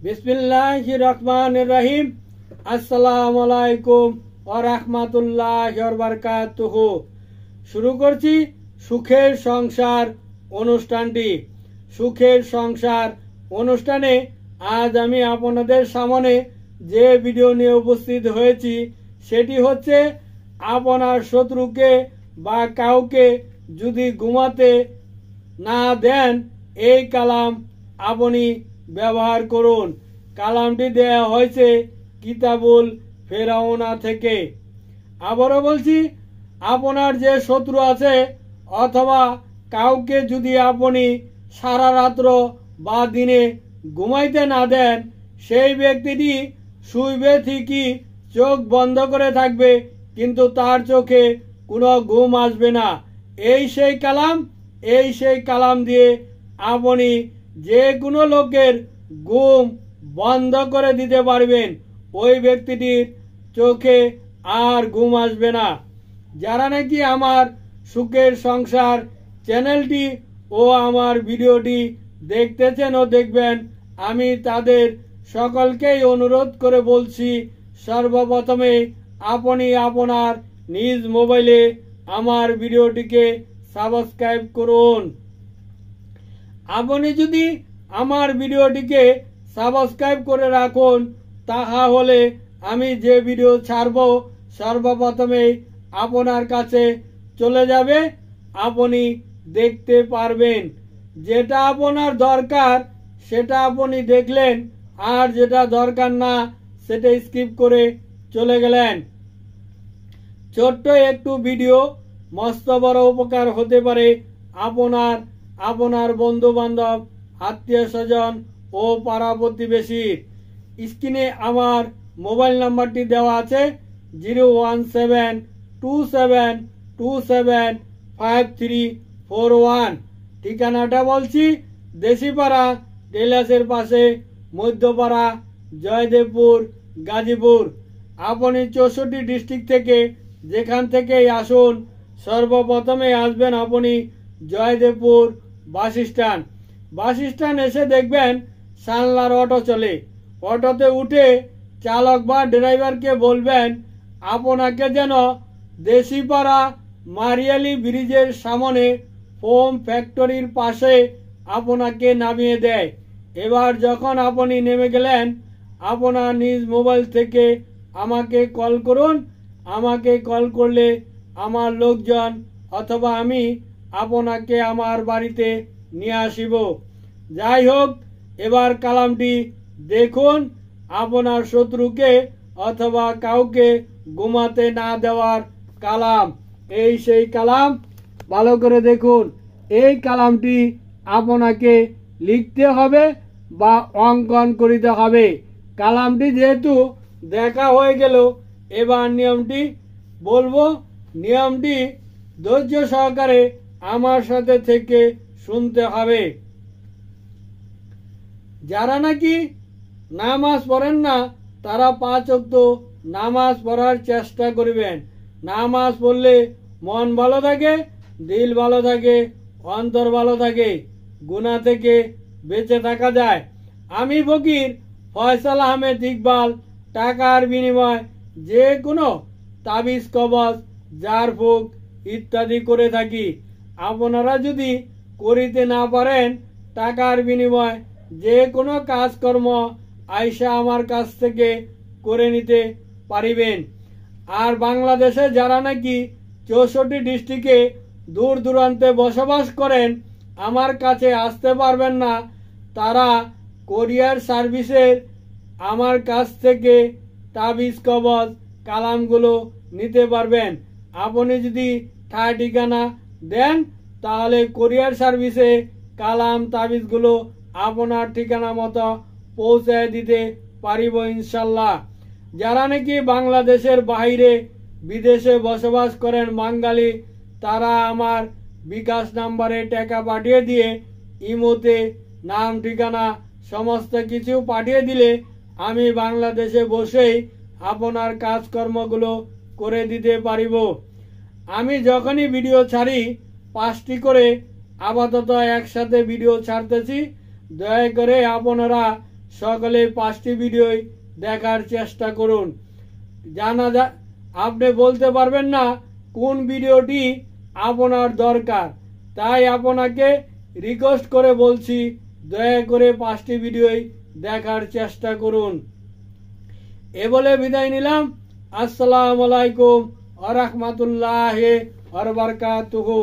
বিসমিল্লাহির রহমানির রহিম। আসসালামু আলাইকুম ওয়া রাহমাতুল্লাহি ওয়া বারাকাতুহু। শুরু করছি সুখের সংসার অনুষ্ঠানটি। সুখের সংসার অনুষ্ঠানে আজ আমি আপনাদের সামনে যে ভিডিও নিয়ে উপস্থিত হয়েছি সেটি হচ্ছে আপনার শত্রুকে বা কাউকে যদি ঘুমাতে না দেন এই কালাম আপনি ব্যবহার করুন। কালামটি দেয়া হয়েছে কিতাবুল ফেরাউনা থেকে। আবারও বলছি, আপনার যে শত্রু আছে অথবা কাউকে যদি আপনি সারা রাত্র বা দিনে ঘুমাইতে না দেন, সেই ব্যক্তিটি শুইবে ঠিকই, চোখ বন্ধ করে থাকবে, কিন্তু তার চোখে কোনো ঘুম আসবে না। এই সেই কালাম দিয়ে আপনি যে কোনো লোকের ঘুম বন্ধ করে দিতে পারবেন। ওই ব্যক্তিটির চোখে আর ঘুম আসবে না। যারা নাকি আমার সুখের সংসার চ্যানেলটি ও আমার ভিডিওটি দেখতেছেন ও দেখবেন, আমি তাদের সকলকেই অনুরোধ করে বলছি, সর্বপ্রথমে আপনি আপনার নিজ মোবাইলে আমার ভিডিওটিকে সাবস্ক্রাইব করুন। আপনি যদি আমার ভিডিওটিকে সাবস্ক্রাইব করে রাখুন, তাহলে আমি যে ভিডিও ছাড়ব সর্বপ্রথমে আপনার কাছে চলে যাবে, আপনি দেখতে পারবেন। যেটা আপনার দরকার সেটা আপনি দেখলেন, আর যেটা দরকার না সেটা স্কিপ করে চলে গেলেন। ছোট্ট একটু ভিডিও মস্ত বড় উপকার হতে পারে আপনার বন্ধু বান্ধব, আত্মীয় স্বজন ও পাড়া প্রতিবেশীর। স্ক্রিনে আমার মোবাইল নাম্বারটি দেওয়া আছে 01727275341। ঠিকানাটা বলছি, দেশিপাড়া টেলার্সের পাশে, মধ্যপাড়া, জয়দেবপুর, গাজীপুর। আপনি 64 ডিস্ট্রিক্ট থেকে যেখান থেকেই আসুন, সর্বপ্রথমে আসবেন আপনি জয়দেবপুর বাস স্ট্যান্ড এসে দেখবেন সানলার অটো চলে। অটোতে উঠে চালক বা ড্রাইভারকে বলবেন আপনাকে যেন দেশিপাড়া মারিয়ালি ব্রিজের সামনে ফোম ফ্যাক্টরির পাশে আপনাকে নামিয়ে দেয়। এবার যখন আপনি নেমে গেলেন, আপনার নিজ মোবাইল থেকে আমাকে কল করুন। আমাকে কল করলে আমার লোকজন অথবা আমি আপনাকে আমার বাড়িতে নিয়ে আসিব। যাই হোক, এবার কালামটি দেখুন। আপনার শত্রুকে অথবা কাউকে ঘুমাতে না দেওয়ার কালাম। এই সেই কালাম, ভালো করে দেখুন। এই কালামটি আপনাকে লিখতে হবে বা অঙ্কন করিতে হবে। কালামটি যেহেতু দেখা হয়ে গেল, এবার নিয়মটি বলবো। নিয়মটি ধৈর্য সহকারে আমার সাথে থেকে শুনতে হবে। যারা নাকি নামাজ পড়েন না, তারা 5 ওয়াক্ত নামাজ পড়ার চেষ্টা করবেন। নামাজ পড়লে মন ভালো থাকে, দিল ভালো থাকে, অন্তর ভালো থাকে, গুনাহ থেকে বেঁচে থাকা যায়। আমি ফকির ফয়সাল আহমেদ ইকবাল টাকার বিনিময় যে কোনো তাবিজ, কবজ, ঝাড়ফুঁক ইত্যাদি করে থাকি। আপনারা যদি করিতে না পারেন, টাকার বিনিময় যে কোনো কাজকর্ম আইসা আমার কাছ থেকে করে নিতে পারিবেন। আর বাংলাদেশে যারা নাকি 64 ডিস্ট্রিক্টে দূর দূরান্তে বসবাস করেন, আমার কাছে আসতে পারবেন না, তারা কোরিয়ার সার্ভিসের আমার কাছ থেকে তাবিজ, কবজ, কালামগুলো নিতে পারবেন। আপনি যদি ঠিকানা দেন, তাহলে কোরিয়ার সার্ভিসে কালাম, তাবিজগুলো আপনার ঠিকানা মতো পৌঁছায় দিতে পারিব ইনশাল্লাহ। যারা নাকি বাংলাদেশের বাইরে বিদেশে বসবাস করেন বাঙালি, তারা আমার বিকাশ নাম্বারে টাকা পাঠিয়ে দিয়ে ইমোতে নাম, ঠিকানা সমস্ত কিছু পাঠিয়ে দিলে আমি বাংলাদেশে বসেই আপনার কাজকর্মগুলো করে দিতে পারিব। আমি যখনই ভিডিও ছাড়ি 5টি করে আপাতত একসাথে ভিডিও ছাড়তেছি। দয়া করে আপনারা সকলে 5টি ভিডিওই দেখার চেষ্টা করুন। আপনি বলতে পারবেন না কোন ভিডিওটি আপনার দরকার, তাই আপনাকে রিকোয়েস্ট করে বলছি দয়া করে 5টি ভিডিওই দেখার চেষ্টা করুন। এ বলে বিদায় নিলাম। আসসালামু আলাইকুম ওয়া রাহমাতুল্লাহি ওয়া বারাকাতুহু।